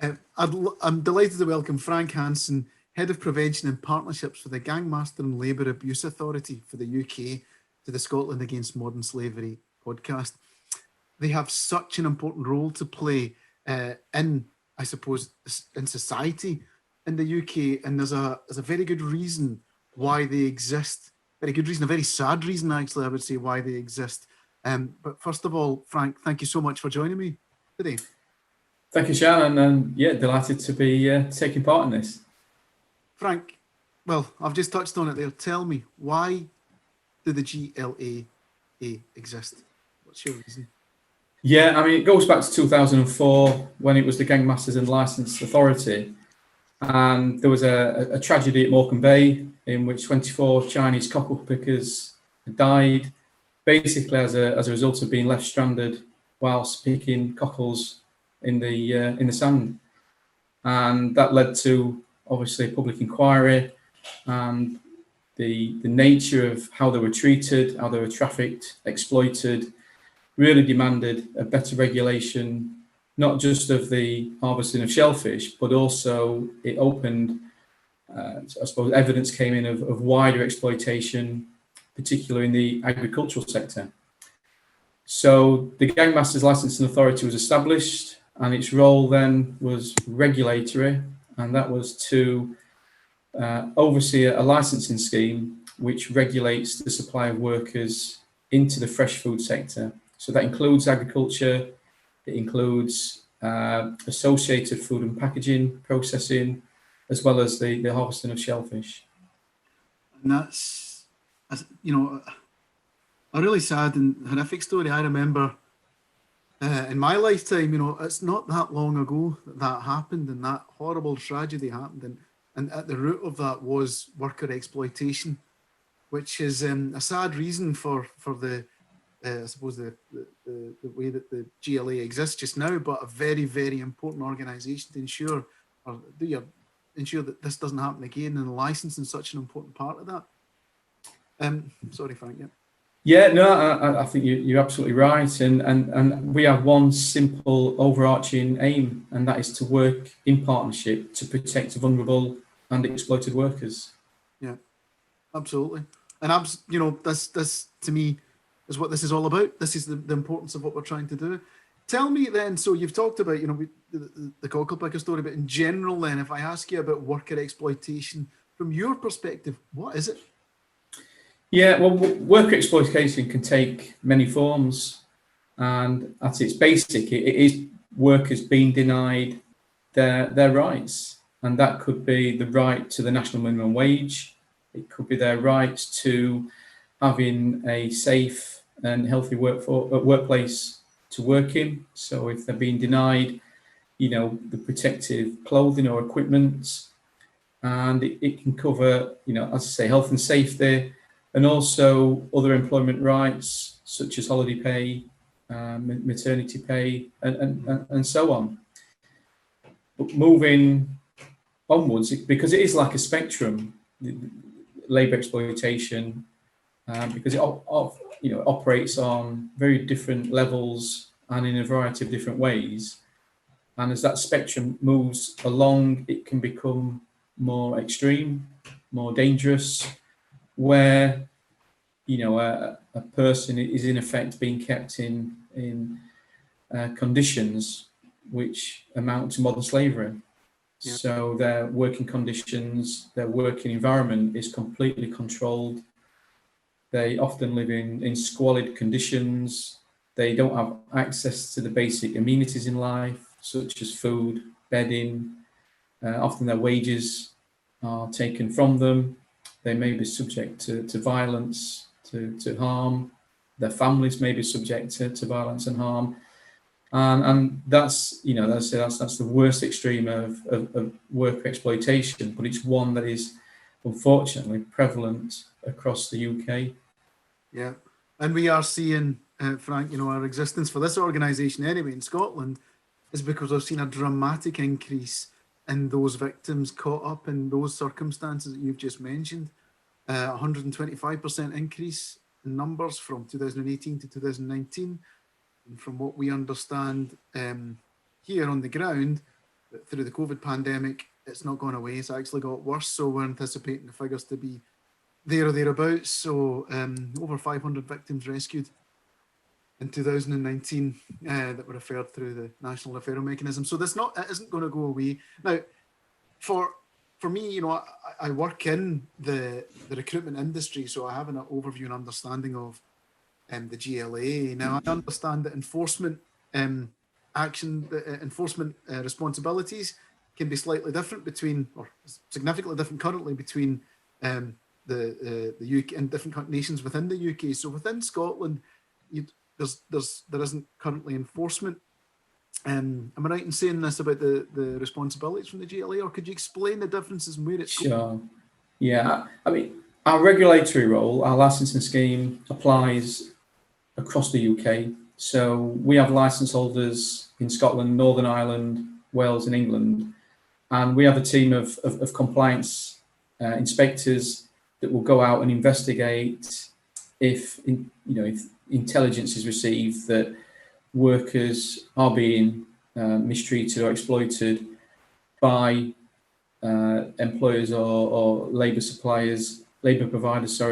I'm delighted to welcome Frank Hanson, Head of Prevention and Partnerships for the Gangmaster and Labour Abuse Authority for the UK, to the Scotland Against Modern Slavery podcast. They have such an important role to play in, I suppose, in society in the UK, and there's a very good reason why they exist. Very good reason, a very sad reason, actually, I would say, why they exist. But first of all, Frank, thank you so much for joining me today. Thank you, Shan, and yeah, delighted to be taking part in this. Frank, well, I've just touched on it there. Tell me, why do the GLAA exist? What's your reason? Yeah, I mean, it goes back to 2004 when it was the Gangmasters and Licensed Authority, and there was a tragedy at Morecambe Bay in which 24 Chinese cockle pickers died, basically as a result of being left stranded whilst picking cockles in the sand, and that led to obviously a public inquiry, and the nature of how they were treated, how they were trafficked, exploited, really demanded a better regulation, not just of the harvesting of shellfish, but also it opened, I suppose, evidence came in of wider exploitation, particularly in the agricultural sector. So the Gangmasters Licensing Authority was established, and its role then was regulatory, and that was to oversee a licensing scheme which regulates the supply of workers into the fresh food sector. So that includes agriculture, it includes associated food and packaging, processing, as well as the harvesting of shellfish. And that's, you know, a really sad and horrific story. I remember in my lifetime, you know, it's not that long ago that happened, and that horrible tragedy happened, and at the root of that was worker exploitation, which is a sad reason for the I suppose the way that the GLA exists just now, but a very, very important organisation to ensure that this doesn't happen again, and licensing is such an important part of that. Sorry, Frank. Yeah. Yeah, no, I think you're absolutely right, and we have one simple overarching aim, and that is to work in partnership to protect vulnerable and exploited workers. Yeah, absolutely, and you know, this to me is what this is all about. This is the importance of what we're trying to do. Tell me then, so you've talked about, you know, the cockle picker story, but in general then, if I ask you about worker exploitation, from your perspective, what is it? Yeah, well, worker exploitation can take many forms, and at its basic, it is workers being denied their rights, and that could be the right to the national minimum wage, it could be their right to having a safe and healthy workplace to work in. So if they're being denied, you know, the protective clothing or equipment, and it can cover, you know, as I say, health and safety, and also other employment rights such as holiday pay, maternity pay, and so on. But moving onwards, because it is like a spectrum, labour exploitation, because it operates on very different levels and in a variety of different ways. And as that spectrum moves along, it can become more extreme, more dangerous, where, you know, a person is in effect being kept in conditions which amount to modern slavery. Yeah. So their working conditions, their working environment is completely controlled. They often live in squalid conditions. They don't have access to the basic amenities in life, such as food, bedding. Often their wages are taken from them. They may be subject to violence, to harm. Their families may be subject to violence and harm. And that's, you know, that's the worst extreme of worker exploitation, but it's one that is unfortunately prevalent across the UK. Yeah, and we are seeing, Frank, you know, our existence for this organisation anyway in Scotland is because we've seen a dramatic increase in those victims caught up in those circumstances that you've just mentioned. 125% increase in numbers from 2018 to 2019. And from what we understand here on the ground, But through the COVID pandemic, it's not gone away. It's actually got worse. So we're anticipating the figures to be there or thereabouts. So over 500 victims rescued in 2019 that were referred through the national referral mechanism. So it isn't going to go away. Now, for me, you know, I work in the recruitment industry, so I have an overview and understanding of the GLAA. Now, I understand that enforcement enforcement responsibilities can be slightly different between, or significantly different currently between the UK and different nations within the UK. So within Scotland, there isn't currently enforcement. Am I right in saying this about the responsibilities from the GLA, or could you explain the differences and where it's Sure. Yeah, I mean, our regulatory role, our licensing scheme applies across the UK. So we have licence holders in Scotland, Northern Ireland, Wales and England. And we have a team of compliance inspectors that will go out and investigate if intelligence is received that workers are being mistreated or exploited by employers or labour providers,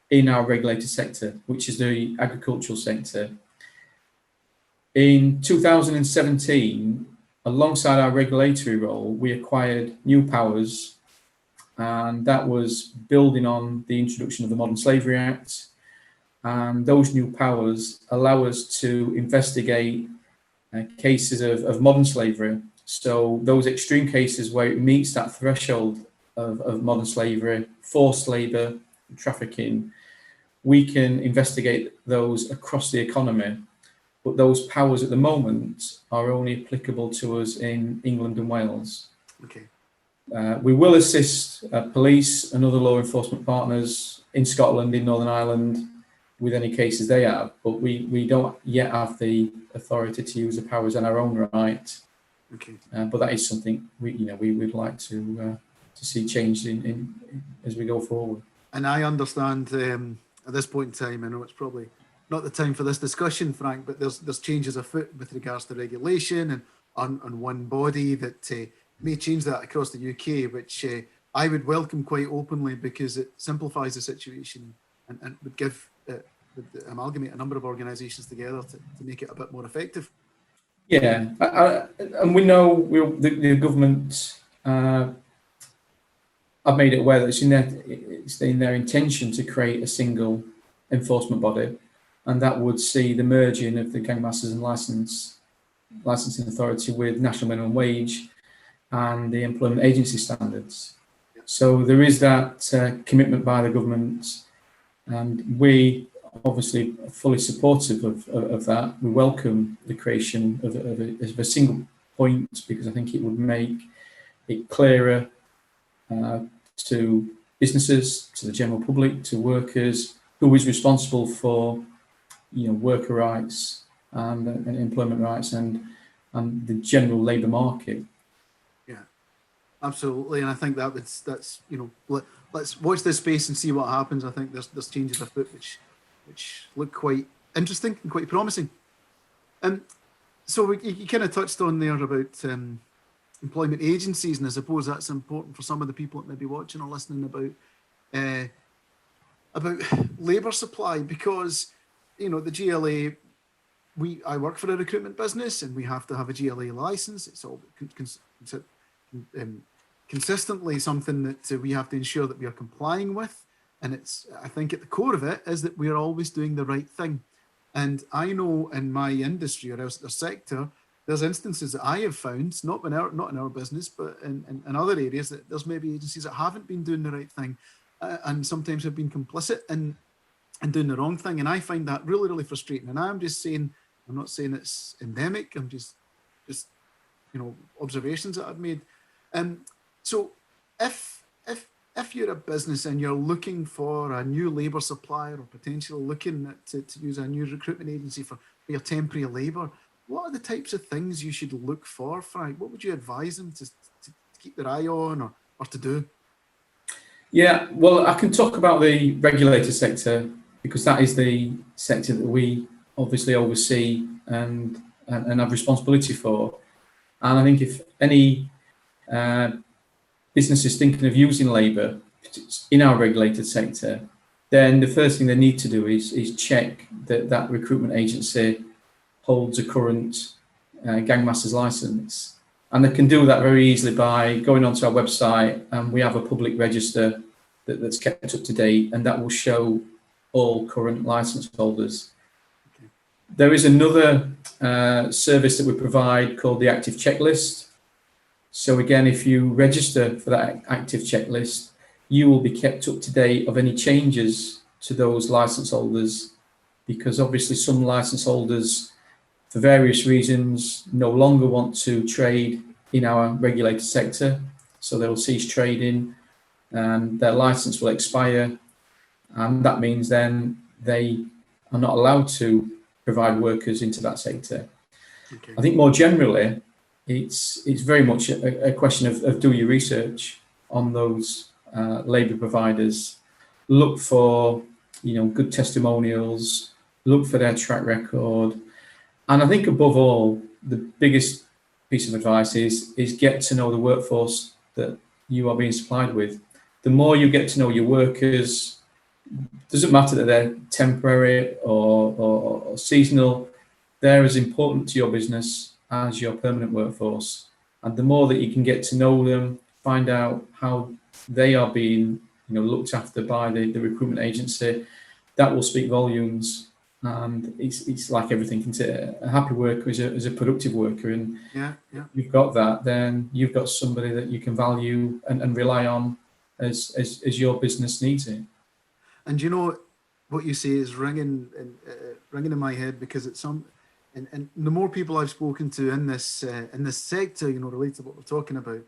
in our regulated sector, which is the agricultural sector. In 2017, alongside our regulatory role, we acquired new powers, and that was building on the introduction of the Modern Slavery Act. And those new powers allow us to investigate cases of modern slavery. So those extreme cases where it meets that threshold of modern slavery, forced labour, trafficking, we can investigate those across the economy. But those powers at the moment are only applicable to us in England and Wales. Okay. We will assist police and other law enforcement partners in Scotland, in Northern Ireland, with any cases they have, but we don't yet have the authority to use the powers in our own right. Okay. But that is something we would like to see changed in as we go forward. And I understand at this point in time, I know it's probably not the time for this discussion, Frank, but there's changes afoot with regards to regulation and on one body that may change that across the UK, which I would welcome quite openly, because it simplifies the situation and would give would amalgamate a number of organisations together to make it a bit more effective. Yeah, and we know the government have made it aware that it's in their intention to create a single enforcement body, and that would see the merging of the Gang Masters and Licensing Authority with National Minimum Wage and the Employment Agency Standards. Yeah. So there is that commitment by the government, and we obviously are fully supportive of that. We welcome the creation of a single point, because I think it would make it clearer to businesses, to the general public, to workers, who is responsible for worker rights and employment rights and the general labour market. Yeah, absolutely. And I think that's let's watch this space and see what happens. I think there's changes afoot which look quite interesting and quite promising. So you kind of touched on there about employment agencies, and I suppose that's important for some of the people that may be watching or listening about labour supply, because the GLA, I work for a recruitment business and we have to have a GLA license. It's all consistently something that we have to ensure that we are complying with. And I think at the core of it is that we are always doing the right thing. And I know in my industry or else the sector, there's instances that I have found, not in our business, but in other areas, that there's maybe agencies that haven't been doing the right thing and sometimes have been complicit in doing the wrong thing. And I find that really, really frustrating. And I'm not saying it's endemic. I'm just observations that I've made. So if you're a business and you're looking for a new labour supplier, or potentially looking to use a new recruitment agency for your temporary labour, what are the types of things you should look for, Frank? What would you advise them to keep their eye on or to do? Yeah, well, I can talk about the regulated sector, because that is the sector that we obviously oversee and have responsibility for. And I think if any business is thinking of using labour in our regulated sector, then the first thing they need to do is check that that recruitment agency holds a current gangmaster's licence. And they can do that very easily by going onto our website, and we have a public register that's kept up to date, and that will show all current licence holders. Okay. There is another service that we provide called the active checklist. So again, if you register for that active checklist, you will be kept up to date of any changes to those licence holders, because obviously some licence holders, for various reasons, no longer want to trade in our regulated sector. So they will cease trading and their licence will expire. And that means then they are not allowed to provide workers into that sector. Okay. I think more generally, it's very much a question of do your research on those labour providers. Look for good testimonials, look for their track record. And I think above all, the biggest piece of advice is get to know the workforce that you are being supplied with. The more you get to know your workers, doesn't matter that they're temporary or seasonal, they're as important to your business as your permanent workforce. And the more that you can get to know them, find out how they are being looked after by the recruitment agency, that will speak volumes. And it's like everything. A happy worker is a productive worker, and if you've got that, then you've got somebody that you can value and rely on as your business needs it. And what you say is ringing in my head, because it's and the more people I've spoken to in this sector, related to what we're talking about,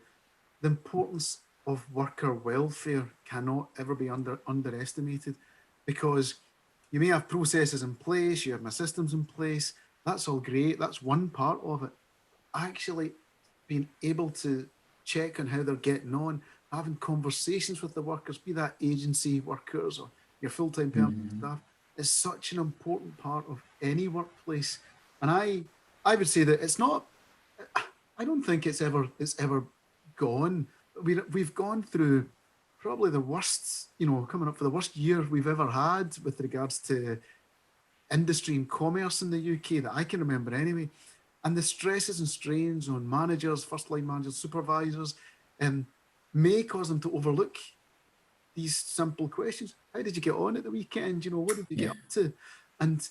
the importance of worker welfare cannot ever be underestimated, because you may have processes in place, you have my systems in place, that's all great, that's one part of it. Actually being able to check on how they're getting on, having conversations with the workers, be that agency workers or your full-time permanent staff, is such an important part of any workplace. And I would say that it's not, I don't think it's ever gone. We've gone through probably the worst, coming up for the worst year we've ever had with regards to industry and commerce in the UK that I can remember anyway. And the stresses and strains on managers, first-line managers, supervisors, may cause them to overlook these simple questions. How did you get on at the weekend? What did you get up to? And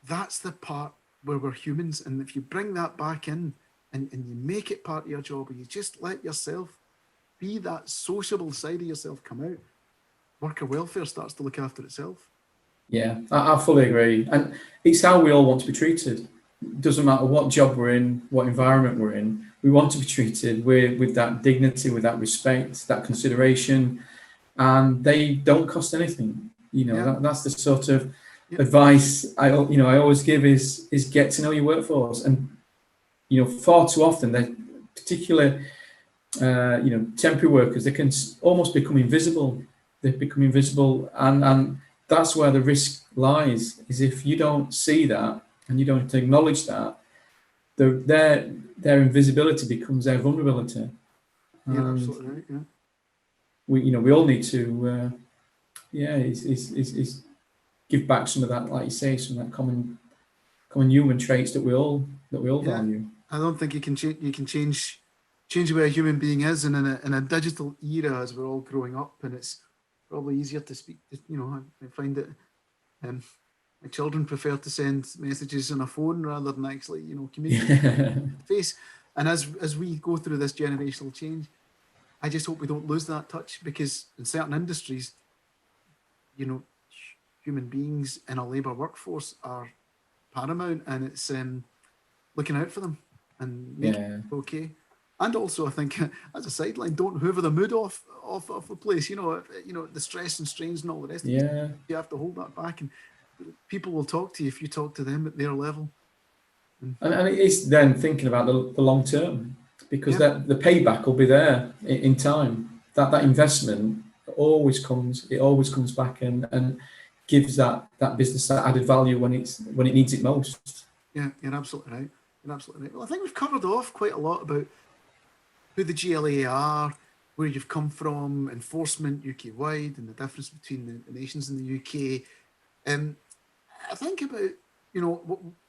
that's the part where we're humans. And if you bring that back in and you make it part of your job, or you just let yourself be that sociable side of yourself come out, worker welfare starts to look after itself. Yeah, I fully agree. And it's how we all want to be treated. It doesn't matter what job we're in, what environment we're in, we want to be treated with that dignity, with that respect, that consideration, and they don't cost anything. That's the sort of advice I always give is get to know your workforce. And far too often they particular temporary workers, they can almost become invisible. They become invisible, and that's where the risk lies, is if you don't see that and you don't acknowledge that, their invisibility becomes their vulnerability. Absolutely right. Yeah. We all need to is give back some of that, like you say, some of that common human traits that we all value. I don't think you can change the way a human being is, and in a digital era as we're all growing up, and it's probably easier to speak. I find that my children prefer to send messages on a phone rather than actually communicate face. And as we go through this generational change, I just hope we don't lose that touch, because in certain industries, human beings in a labour workforce are paramount, and it's looking out for them and making it okay. And also, I think, as a sideline, don't hoover the mood off the place. The stress and strains and all the rest of it. You have to hold that back, and people will talk to you if you talk to them at their level. And it's then thinking about the long term, because the payback will be there in time. That investment always comes back and gives that business that added value when it needs it most. Yeah, you're absolutely right. You're absolutely right. Well, I think we've covered off quite a lot about who the GLAA are, where you've come from, enforcement UK wide, and the difference between the nations in the UK. I think about,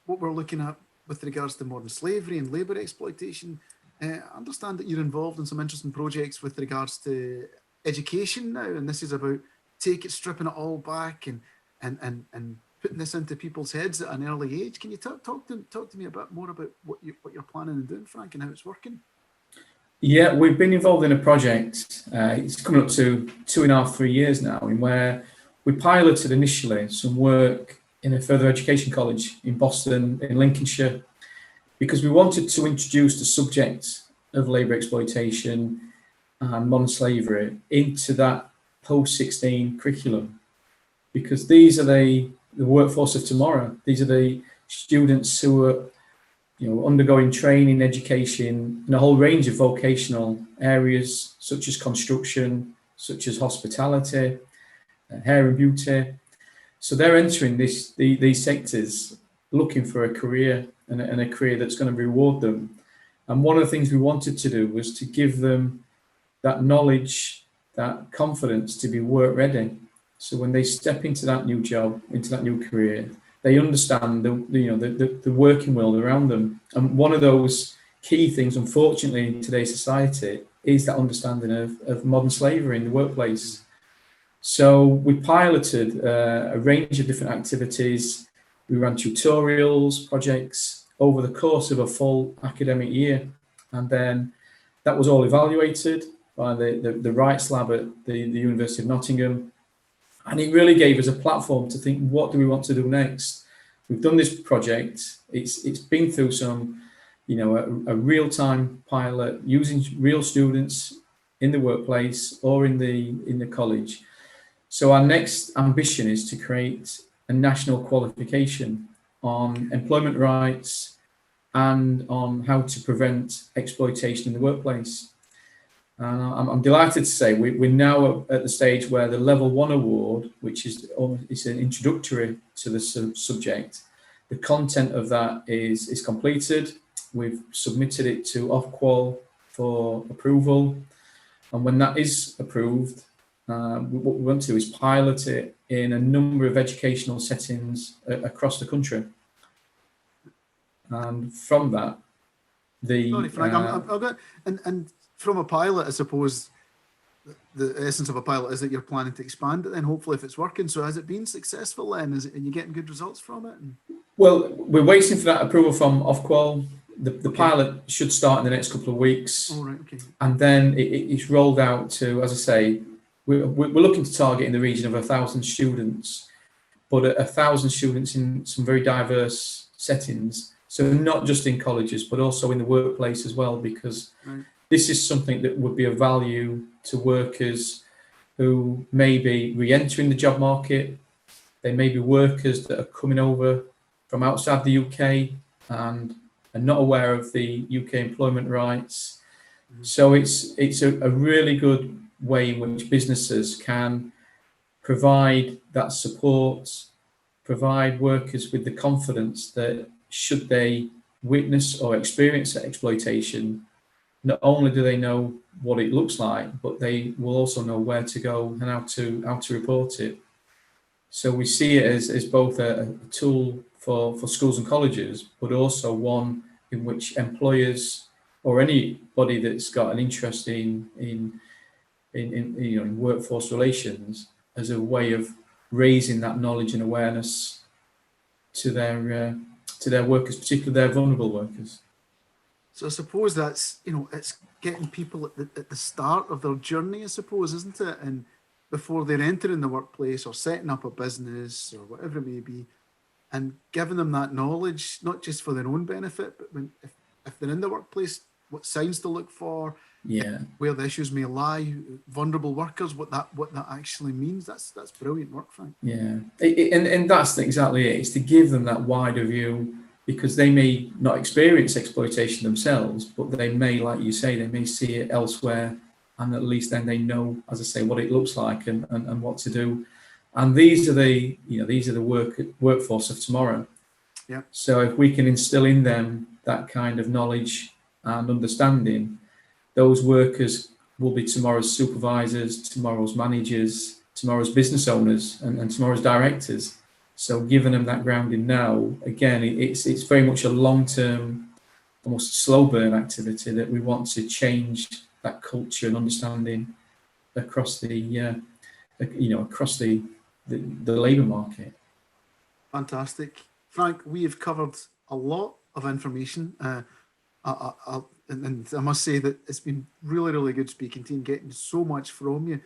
what we're looking at with regards to modern slavery and labour exploitation. I understand that you're involved in some interesting projects with regards to education now, and this is about stripping it all back and putting this into people's heads at an early age. Can you talk to me a bit more about what you're planning and doing, Frank, and how it's working? Yeah, we've been involved in a project. It's coming up to 2.5, 3 years now, in where we piloted initially some work in a further education college in Boston, in Lincolnshire, because we wanted to introduce the subject of labour exploitation and modern slavery into that post-16 curriculum, because these are the workforce of tomorrow. These are the students who are undergoing training, education in a whole range of vocational areas, such as construction, such as hospitality, hair and beauty. So they're entering these sectors looking for a career, and a career that's going to reward them. And one of the things we wanted to do was to give them that knowledge, that confidence to be work ready. So when they step into that new job, into that new career, they understand the working world around them. And one of those key things, unfortunately, in today's society is that understanding of modern slavery in the workplace. So we piloted a range of different activities. We ran tutorials, projects over the course of a full academic year. And then that was all evaluated by the Rights Lab at the University of Nottingham. And it really gave us a platform to think, what do we want to do next? We've done this project. It's been through some, a real-time pilot using real students in the workplace or in the college. So our next ambition is to create a national qualification on employment rights and on how to prevent exploitation in the workplace. And I'm delighted to say we're now at the stage where the Level 1 award, which is an introductory to the subject, the content of that is completed. We've submitted it to Ofqual for approval. And when that is approved, what we want to do is pilot it in a number of educational settings across the country. And from that, Sorry, Frank, and from a pilot, I suppose the essence of a pilot is that you're planning to expand it then, hopefully, if it's working. So has it been successful then? And you getting good results from it? Well, we're waiting for that approval from Ofqual. The pilot should start in the next couple of weeks. All right, okay. And then it's rolled out to, as I say, we're looking to target in the region of 1,000 students, but 1,000 students in some very diverse settings. So not just in colleges, but also in the workplace as well, because this is something that would be of value to workers who may be re-entering the job market. They may be workers that are coming over from outside the UK and are not aware of the UK employment rights. So it's a really good way in which businesses can provide that support, provide workers with the confidence that should they witness or experience that exploitation, not only do they know what it looks like, but they will also know where to go and how to report it. So we see it as both a tool for schools and colleges, but also one in which employers or anybody that's got an interest in workforce relations as a way of raising that knowledge and awareness to their workers, particularly their vulnerable workers. So I suppose that's, it's getting people at the start of their journey, I suppose, isn't it? And before they're entering the workplace or setting up a business or whatever it may be, and giving them that knowledge, not just for their own benefit, but if they're in the workplace, what signs to look for, where the issues may lie, vulnerable workers, what that actually means. That's brilliant work, Frank. Yeah, and that's exactly it. It's to give them that wider view, because they may not experience exploitation themselves, but they may, like you say, they may see it elsewhere, and at least then they know, as I say, what it looks like and what to do. And these are the workforce of tomorrow. Yeah. So if we can instill in them that kind of knowledge and understanding, those workers will be tomorrow's supervisors, tomorrow's managers, tomorrow's business owners, and tomorrow's directors. So giving them that grounding now, again, it's very much a long-term, almost slow burn activity that we want to change that culture and understanding across the across the labour market. Fantastic. Frank, we have covered a lot of information. And I must say that it's been really, really good speaking to you and getting so much from you.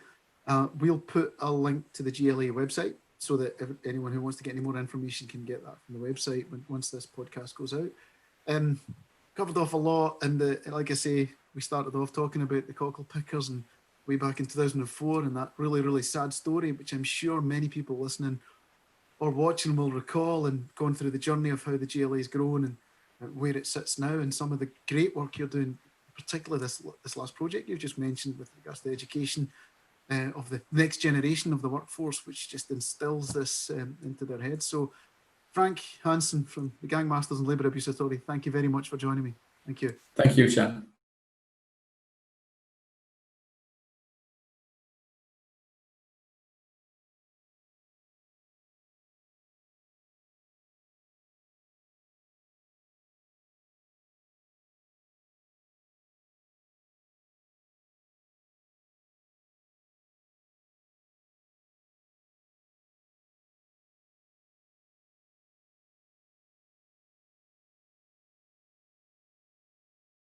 We'll put a link to the GLA website so that anyone who wants to get any more information can get that from the website once this podcast goes out. Covered off a lot, and like I say, we started off talking about the cockle pickers and way back in 2004 and that really, really sad story, which I'm sure many people listening or watching will recall, and going through the journey of how the GLA has grown and where it sits now, and some of the great work you're doing, particularly this last project you've just mentioned with regards to education of the next generation of the workforce, which just instills this into their heads. So Frank Hanson from the Gangmasters and Labour Abuse Authority, thank you very much for joining me. Thank you. Thank you, Shan.